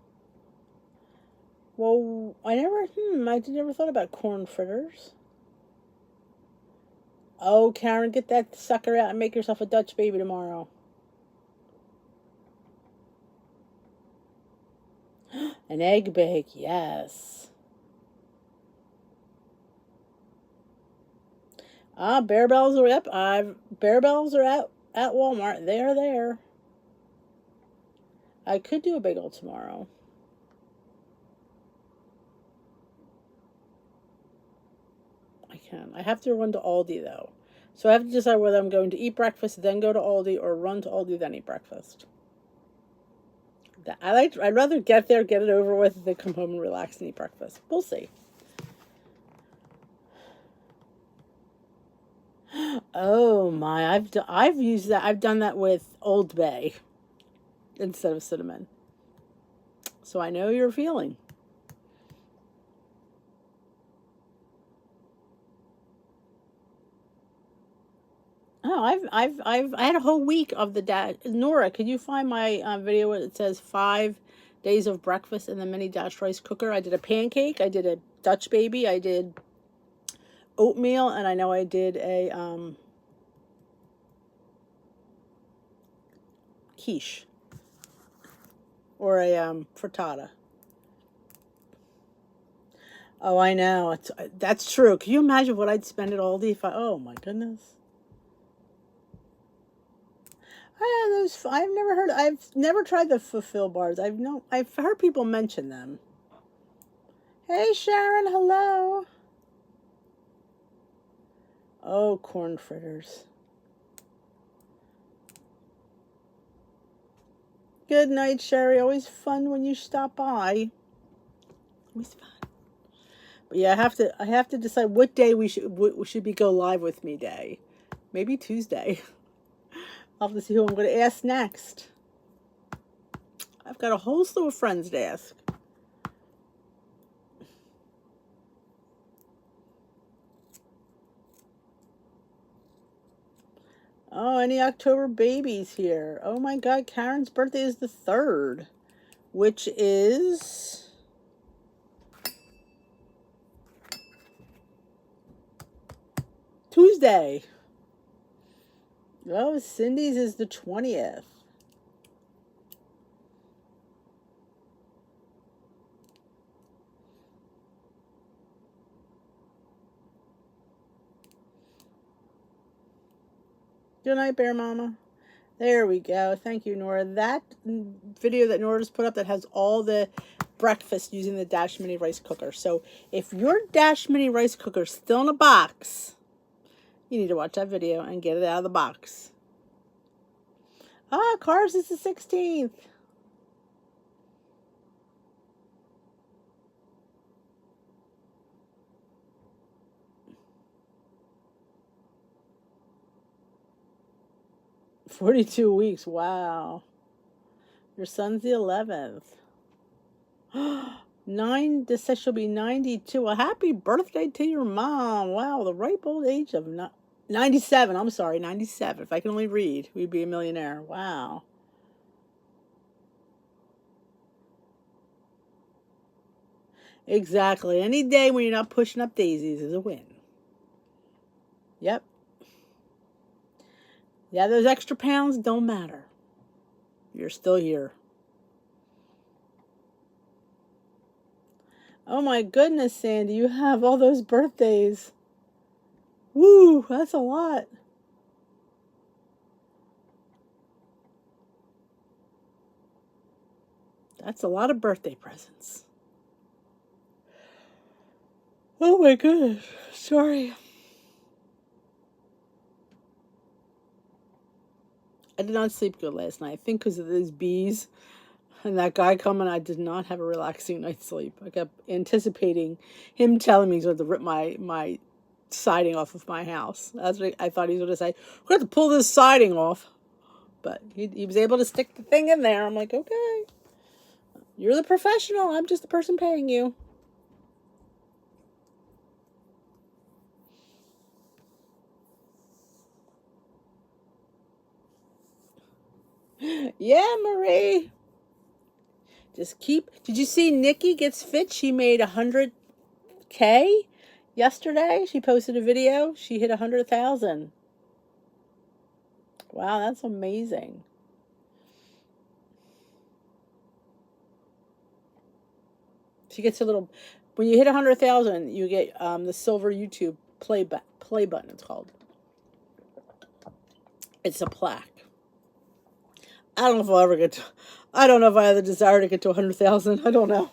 Well, I never thought about corn fritters. Oh, Karen, get that sucker out and make yourself a Dutch baby tomorrow. An egg bake, yes. Bear bells are up. Bear bells are out at Walmart. They are there. I could do a bagel tomorrow. I can. I have to run to Aldi though. So I have to decide whether I'm going to eat breakfast, then go to Aldi, or run to Aldi, then eat breakfast. I'd rather get there, get it over with, than come home and relax and eat breakfast. We'll see. Oh my, I've used that. I've done that with Old Bay instead of cinnamon. So I know your feeling. Oh, I had a whole week of the dash. Nora, could you find my video where it says 5 days of breakfast in the mini dash rice cooker? I did a pancake, I did a Dutch baby, I did oatmeal, and I know I did a quiche or a frittata. Oh, I know. That's true. Can you imagine what I'd spend at Aldi if I? Oh my goodness. I've never heard. I've never tried the fulfill bars. I've heard people mention them. Hey Sharon, hello. Oh, corn fritters. Good night, Sherry. Always fun when you stop by. Always fun. But yeah, I have to decide what day we should be go live with me day. Maybe Tuesday. I'll have to see who I'm going to ask next. I've got a whole slew of friends to ask. Oh, any October babies here? Oh my God, Karen's birthday is the 3rd, which is Tuesday. Oh, Cindy's is the 20th. Good night, Bear Mama. There we go. Thank you, Nora. That video that Nora just put up that has all the breakfast using the Dash Mini Rice Cooker. So if your Dash Mini Rice Cooker is still in a box, you need to watch that video and get it out of the box. Cars is the 16th. $42 weeks. Wow. Your son's the 11th. This says she'll be 92. Well, happy birthday to your mom. Wow, the ripe old age of 97. I'm sorry, 97. If I can only read, we'd be a millionaire. Wow. Exactly. Any day when you're not pushing up daisies is a win. Yep. Yeah, those extra pounds don't matter. You're still here. Oh my goodness, Sandy, you have all those birthdays. Woo, that's a lot. That's a lot of birthday presents. Oh my goodness. Sorry. I did not sleep good last night. I think because of those bees and that guy coming, I did not have a relaxing night's sleep. I kept anticipating him telling me he's going to rip my siding off of my house. That's what I thought he was going to say. We're going to have to pull this siding off. But he was able to stick the thing in there. I'm like, okay. You're the professional. I'm just the person paying you. Yeah, Marie. Just keep. Did you see Nikki gets fit? She made 100K yesterday. She posted a video. She hit 100,000. Wow, that's amazing. She gets a little. When you hit 100,000, you get the silver YouTube play button. It's called. It's a plaque. I don't know if I'll ever get to. I don't know if I have the desire to get to 100,000. I don't know.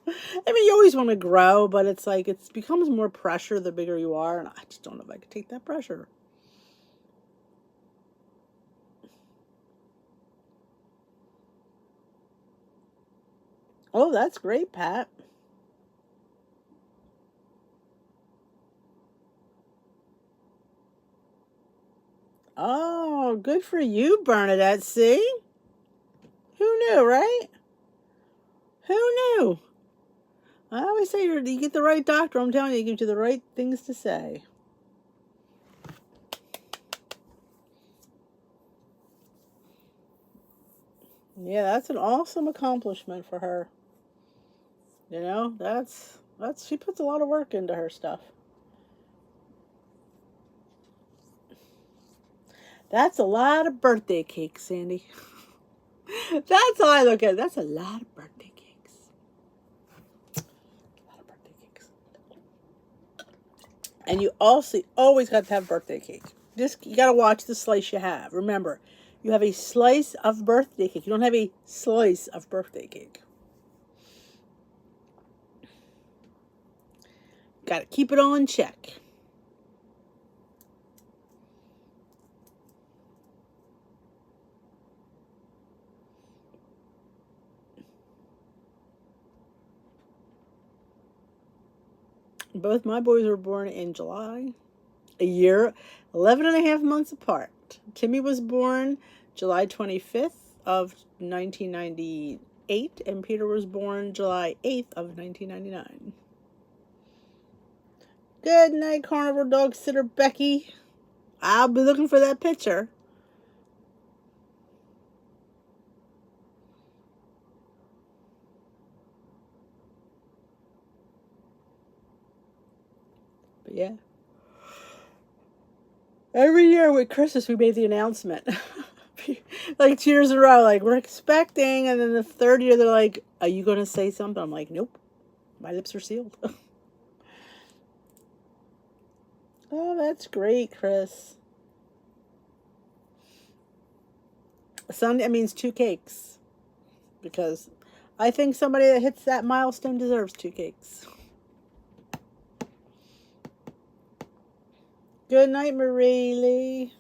I mean, you always want to grow, but it's like it becomes more pressure the bigger you are, and I just don't know if I could take that pressure. Oh, that's great, Pat. Oh, good for you, Bernadette. See? Who knew, right? Who knew? I always say you get the right doctor. I'm telling you, he gives you the right things to say. Yeah, that's an awesome accomplishment for her. You know, that's she puts a lot of work into her stuff. That's a lot of birthday cake, Sandy. That's how I look at it. That's a lot of birthday cakes. A lot of birthday cakes. And you also always got to have birthday cake. Just you got to watch the slice you have. Remember, you have a slice of birthday cake. You don't have a slice of birthday cake. Got to keep it all in check. Both my boys were born in July, a year, 11 and a half months apart. Timmy was born July 25th of 1998, and Peter was born July 8th of 1999. Good night, carnivore dog sitter Becky. I'll be looking for that picture. But yeah. Every year with Christmas, we made the announcement. Like 2 years in a row, like we're expecting, and then the third year they're like, "Are you going to say something?" I'm like, "Nope, my lips are sealed." Oh, that's great, Chris. Sunday means 2 cakes, because I think somebody that hits that milestone deserves 2 cakes. Good night, Marie Lee.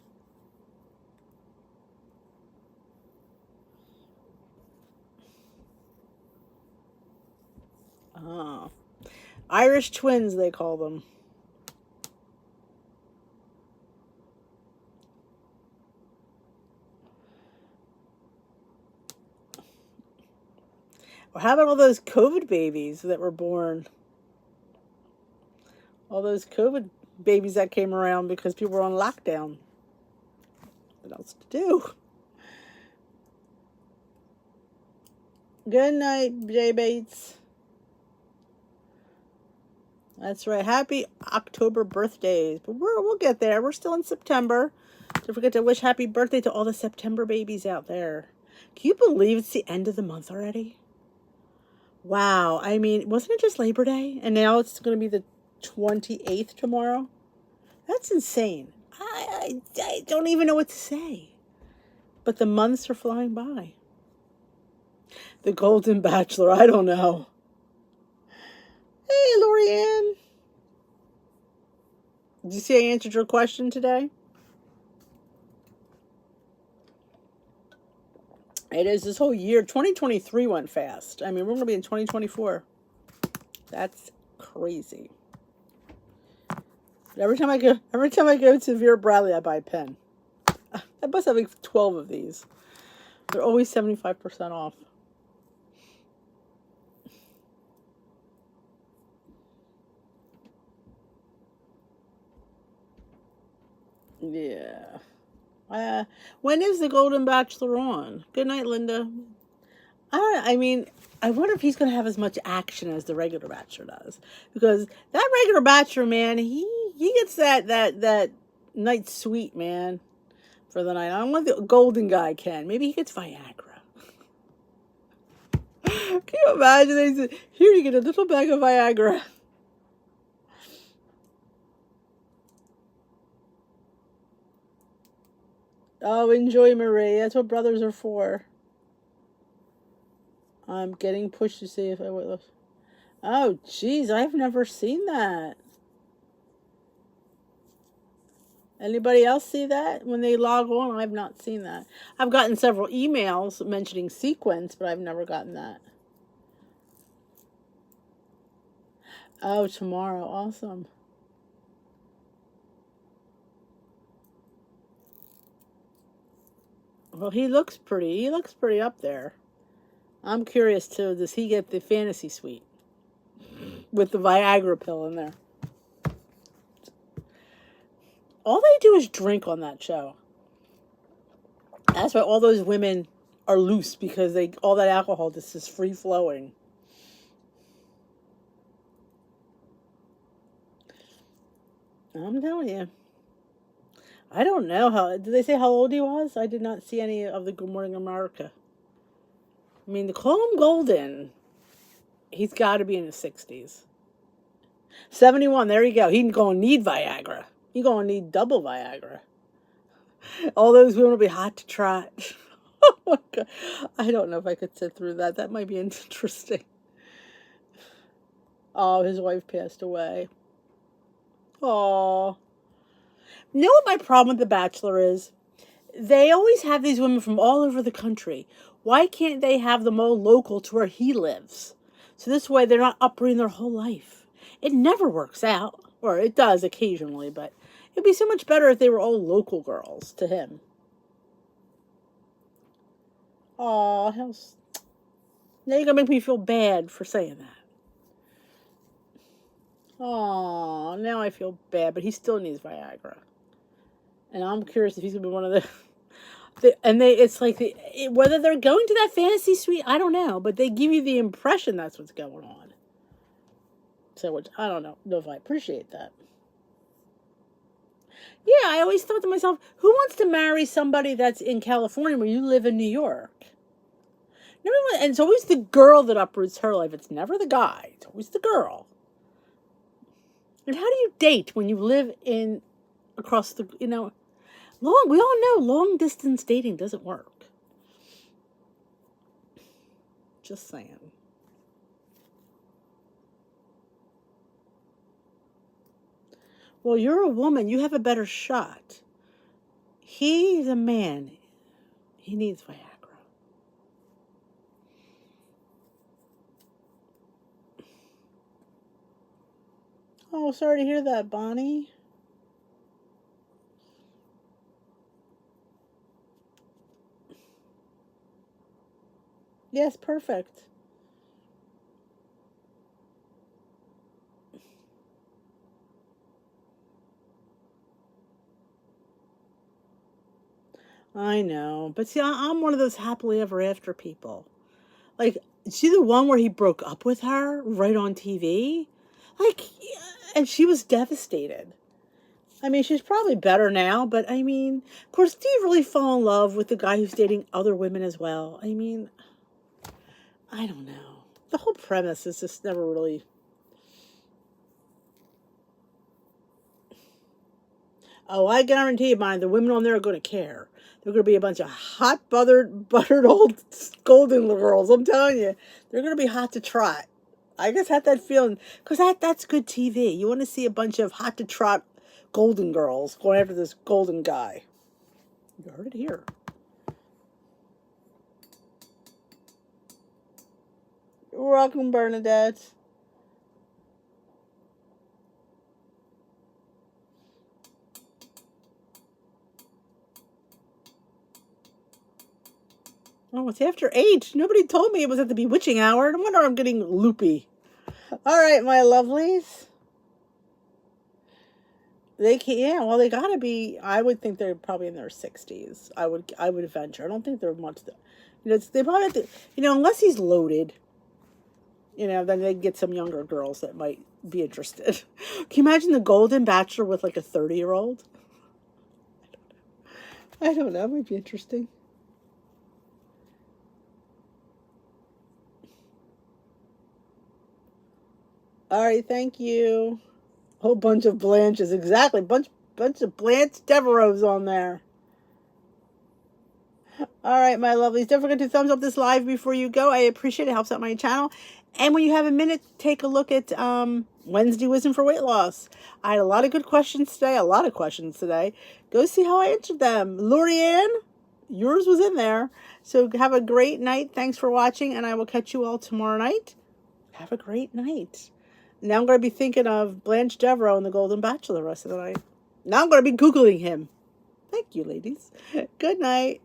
Oh. Irish twins, they call them. Or how about all those COVID babies that were born? All those COVID babies that came around because people were on lockdown. What else to do? Good night, J Bates. That's right. Happy October birthdays. But we'll get there. We're still in September. Don't forget to wish happy birthday to all the September babies out there. Can you believe it's the end of the month already? Wow. I mean, wasn't it just Labor Day? And now it's going to be the 28th tomorrow? That's insane. I don't even know what to say. But the months are flying by. The Golden Bachelor, I don't know. Hey, Lorianne. Did you see I answered your question today? It is this whole year. 2023 went fast. I mean, we're going to be in 2024. That's crazy. But every time I go to Vera Bradley, I buy a pen. I must have like 12 of these. They're always 75% off. Yeah. When is the Golden Bachelor on? Good night, Linda. I wonder if he's going to have as much action as the regular Bachelor does, because that regular Bachelor, man, he gets that night sweet, man, for the night. I don't want the golden guy, Ken. Maybe he gets Viagra. Can you imagine? They said, here you get a little bag of Viagra. Oh, enjoy, Marie. That's what brothers are for. I'm getting pushed to see if I would. Oh, geez, I've never seen that. Anybody else see that when they log on? I've not seen that. I've gotten several emails mentioning sequence, but I've never gotten that. Oh, tomorrow. Awesome. Well, he looks pretty. He looks pretty up there. I'm curious too. Does he get the fantasy suite with the Viagra pill in there? All they do is drink on that show. That's why all those women are loose, because all that alcohol just is free flowing. I'm telling you. I don't know did they say how old he was? I did not see any of the Good Morning America. I mean, to call him golden, he's got to be in his 60s. 71, there you go. He's going to need Viagra. He's going to need double Viagra. All those women will be hot to trot. Oh my God. I don't know if I could sit through that. That might be interesting. Oh, his wife passed away. Oh. You know what my problem with The Bachelor is? They always have these women from all over the country. Why can't they have them all local to where he lives? So this way they're not uprooting their whole life. It never works out. Or it does occasionally, but it'd be so much better if they were all local girls to him. Aw, now you're going to make me feel bad for saying that. Aw, now I feel bad, but he still needs Viagra. And I'm curious if he's going to be one of it's like whether they're going to that fantasy suite, I don't know, but they give you the impression that's what's going on. So, which I don't know if I appreciate that. Yeah, I always thought to myself, who wants to marry somebody that's in California when you live in New York? And it's always the girl that uproots her life. It's never the guy. It's always the girl. And how do you date when you live across the, we all know long distance dating doesn't work. Just saying. Well, you're a woman. You have a better shot. He's a man. He needs Viagra. Oh, sorry to hear that, Bonnie. Yes, perfect. I know. But see, I'm one of those happily ever after people. Like, see the one where he broke up with her right on TV? Like, yeah, and she was devastated. I mean, she's probably better now, but I mean, of course, do you really fall in love with the guy who's dating other women as well? I mean, I don't know. The whole premise is just never really. Oh, I guarantee you, mine, the women on there are going to care. They're going to be a bunch of hot, buttered old golden girls. I'm telling you, they're going to be hot to trot. I just had that feeling because that's good TV. You want to see a bunch of hot to trot golden girls going after this golden guy. You heard it here. You're welcome, Bernadette. Oh, it's after 8. Nobody told me it was at the bewitching hour. No wonder I'm getting loopy. All right, my lovelies. They can, yeah. Well, they gotta be. I would think they're probably in their 60s. I would venture. I don't think they're much. They probably have to. Unless he's loaded. Then they get some younger girls that might be interested. Can you imagine the Golden Bachelor with like a 30-year-old? I don't know. It might be interesting. All right, thank you. Whole bunch of Blanches, exactly. Bunch of Blanche Devereaux's on there. All right, my lovelies. Don't forget to thumbs up this live before you go. I appreciate it. It helps out my channel. And when you have a minute, take a look at Wednesday Wisdom for Weight Loss. I had a lot of good questions today. A lot of questions today. Go see how I answered them. Lorianne, yours was in there. So have a great night. Thanks for watching, and I will catch you all tomorrow night. Have a great night. Now I'm going to be thinking of Blanche Devereaux and the Golden Bachelor the rest of the night. Now I'm going to be Googling him. Thank you, ladies. Good night.